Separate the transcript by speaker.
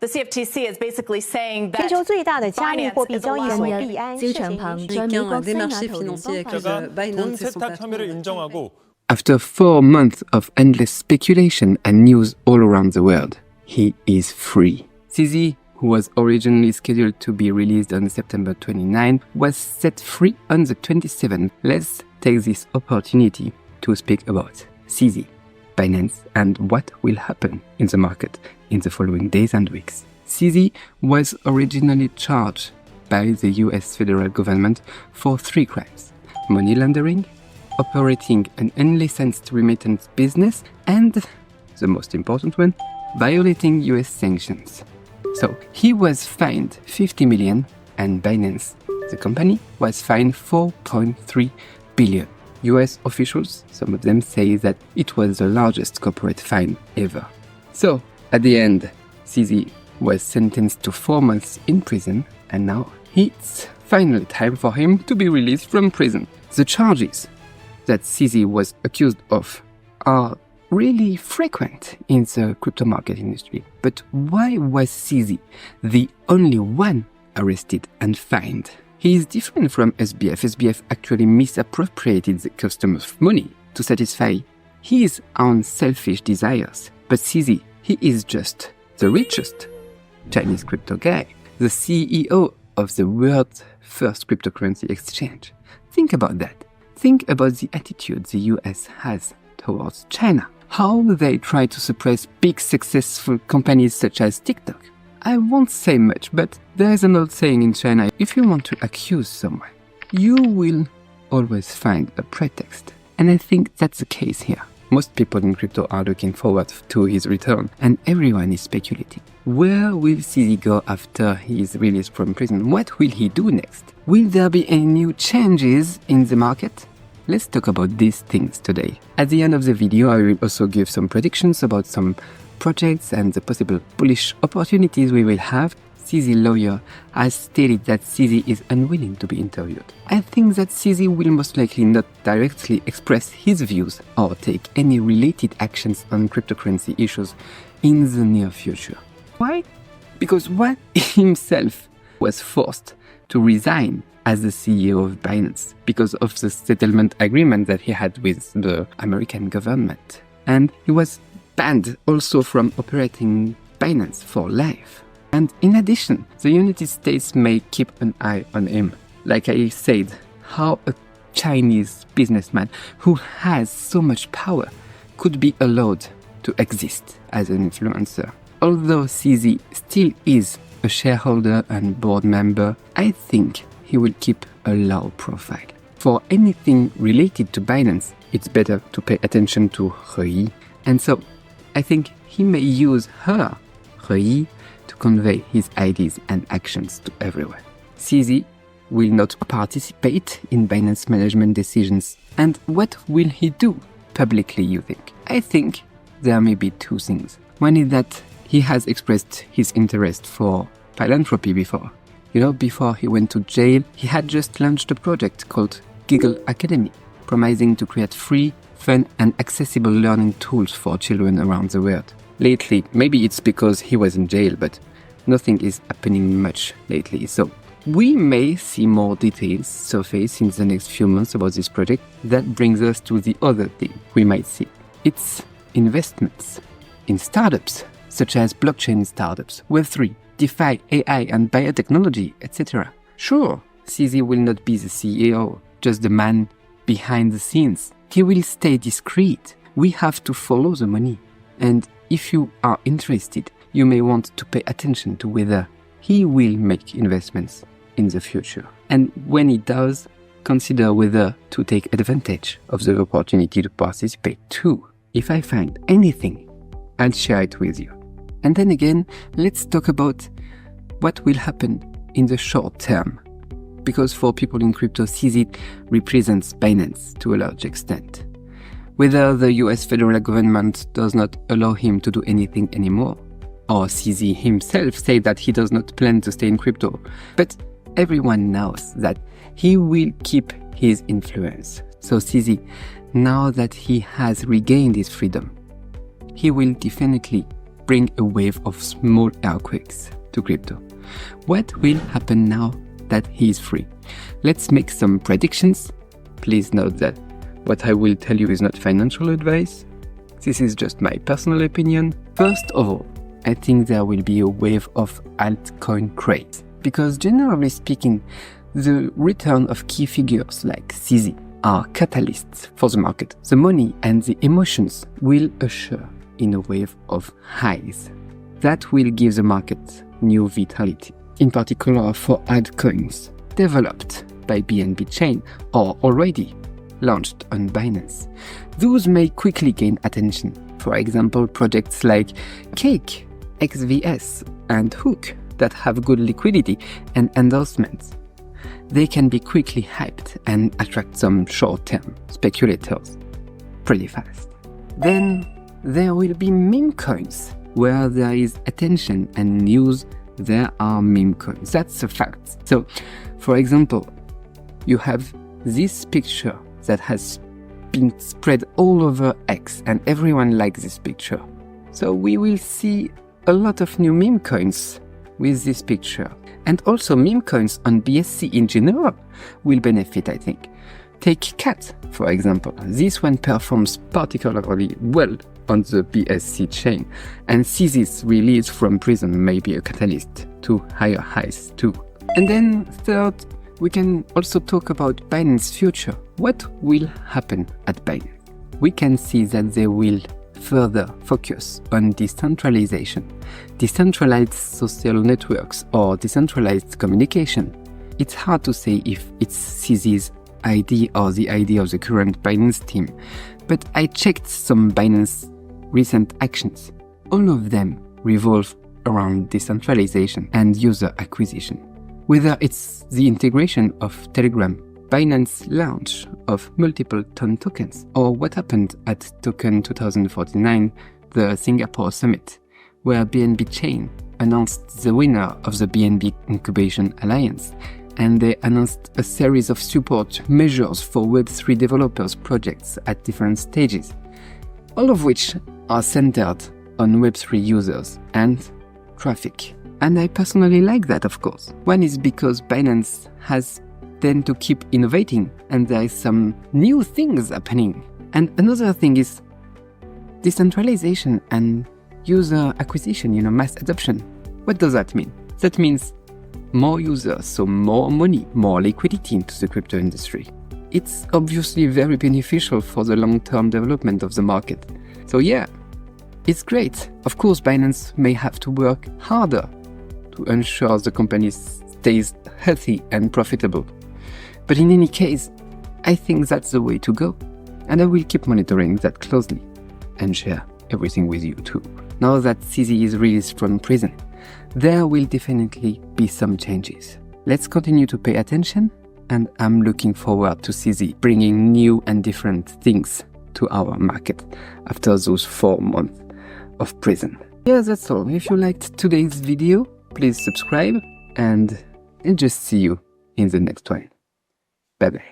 Speaker 1: The CFTC is basically saying that
Speaker 2: 全球最大的加密货币交易所币安涉嫌
Speaker 3: 돈 세탁 혐의를 인정하고
Speaker 4: After 4 months of endless speculation and news all around the world, he is free. CZ, who was originally scheduled to be released on September 29, was set free on the 27th. Let's take this opportunity to speak about CZ, Binance, and what will happen in the market in the following days and weeks. CZ was originally charged by the US federal government for 3 crimes: money laundering, operating an unlicensed remittance business, and, the most important one, violating US sanctions. So he was fined 50 million and Binance, the company, was fined 4.3 billion. US officials, some of them say that it was the largest corporate fine ever. So at the end, CZ was sentenced to 4 months in prison, and now it's finally time for him to be released from prison. The charges that CZ was accused of are really frequent in the crypto market industry. But why was CZ the only one arrested and fined? He is different from SBF. SBF actually misappropriated the customer's money to satisfy his own selfish desires. But CZ, he is just the richest Chinese crypto guy, the CEO of the world's first cryptocurrency exchange. Think about that. Think about the attitude the US has towards China. How they try to suppress big successful companies such as TikTok. I won't say much, but there is an old saying in China: if you want to accuse someone, you will always find a pretext. And I think that's the case here. Most people in crypto are looking forward to his return, and everyone is speculating. Where will CZ go after he is released from prison? What will he do next? Will there be any new changes in the market? Let's talk about these things today. At the end of the video, I will also give some predictions about some projects and the possible bullish opportunities we will have. CZ lawyer has stated that CZ is unwilling to be interviewed. I think that CZ will most likely not directly express his views or take any related actions on cryptocurrency issues in the near future. Why? Because Wang himself was forced to resign as the CEO of Binance because of the settlement agreement that he had with the American government. And he was banned also from operating Binance for life. And in addition, the United States may keep an eye on him. Like I said, how a Chinese businessman who has so much power could be allowed to exist as an influencer. Although CZ still is a shareholder and board member, I think he will keep a low profile. For anything related to Binance, it's better to pay attention to He. And so, I think he may use her, He, to convey his ideas and actions to everyone. CZ will not participate in Binance management decisions. And what will he do publicly, you think? I think there may be 2 things. One is that he has expressed his interest for philanthropy before. You know, before he went to jail, he had just launched a project called Giggle Academy, promising to create free, fun and accessible learning tools for children around the world. Lately, maybe it's because he was in jail, but nothing is happening much lately. So we may see more details surface in the next few months about this project. That brings us to the other thing we might see. It's investments in startups, such as blockchain startups, Web3, DeFi, AI and biotechnology, etc. Sure, CZ will not be the CEO, just the man behind the scenes. He will stay discreet. We have to follow the money. And if you are interested, you may want to pay attention to whether he will make investments in the future. And when he does, consider whether to take advantage of the opportunity to participate too. If I find anything, I'll share it with you. And then again, let's talk about what will happen in the short term. Because for people in crypto, CZ represents Binance to a large extent. Whether the US federal government does not allow him to do anything anymore, or CZ himself said that he does not plan to stay in crypto, but everyone knows that he will keep his influence. So CZ, now that he has regained his freedom, he will definitely bring a wave of small earthquakes to crypto. What will happen now that he is free? Let's make some predictions. Please note that what I will tell you is not financial advice. This is just my personal opinion. First of all, I think there will be a wave of altcoin craze, because generally speaking, the return of key figures like CZ are catalysts for the market. The money and the emotions will usher in a wave of highs. That will give the market new vitality, in particular for altcoins developed by BNB Chain or already launched on Binance. Those may quickly gain attention. For example, projects like Cake, XVS, and Hook that have good liquidity and endorsements. They can be quickly hyped and attract some short-term speculators pretty fast. Then there will be meme coins. Where there is attention and news, there are meme coins. That's a fact. So, for example, you have this picture that has been spread all over X and everyone likes this picture. So we will see a lot of new meme coins with this picture. And also meme coins on BSC in general will benefit, I think. Take CAT, for example. This one performs particularly well on the BSC chain, and CZ's release from prison may be a catalyst to higher highs too. And then third, we can also talk about Binance's future. What will happen at Binance? We can see that they will further focus on decentralization, decentralized social networks or decentralized communication. It's hard to say if it's CZ's idea or the idea of the current Binance team, but I checked some Binance recent actions. All of them revolve around decentralization and user acquisition. Whether it's the integration of Telegram, Binance launch of multiple ton tokens, or what happened at Token 2049, the Singapore summit, where BNB Chain announced the winner of the BNB Incubation Alliance, and they announced a series of support measures for Web3 developers projects at different stages, all of which are centered on Web3 users and traffic. And I personally like that, of course. One is because Binance has then to keep innovating and there is some new things happening. And another thing is decentralization and user acquisition, mass adoption. What does that mean? That means more users, so more money, more liquidity into the crypto industry. It's obviously very beneficial for the long-term development of the market. So yeah, it's great. Of course, Binance may have to work harder to ensure the company stays healthy and profitable. But in any case, I think that's the way to go. And I will keep monitoring that closely and share everything with you too. Now that CZ is released from prison, there will definitely be some changes. Let's continue to pay attention, and I'm looking forward to CZ bringing new and different things to our market after those 4 months of prison. Yeah, that's all. If you liked today's video, please subscribe and I'll just see you in the next one. Bye bye.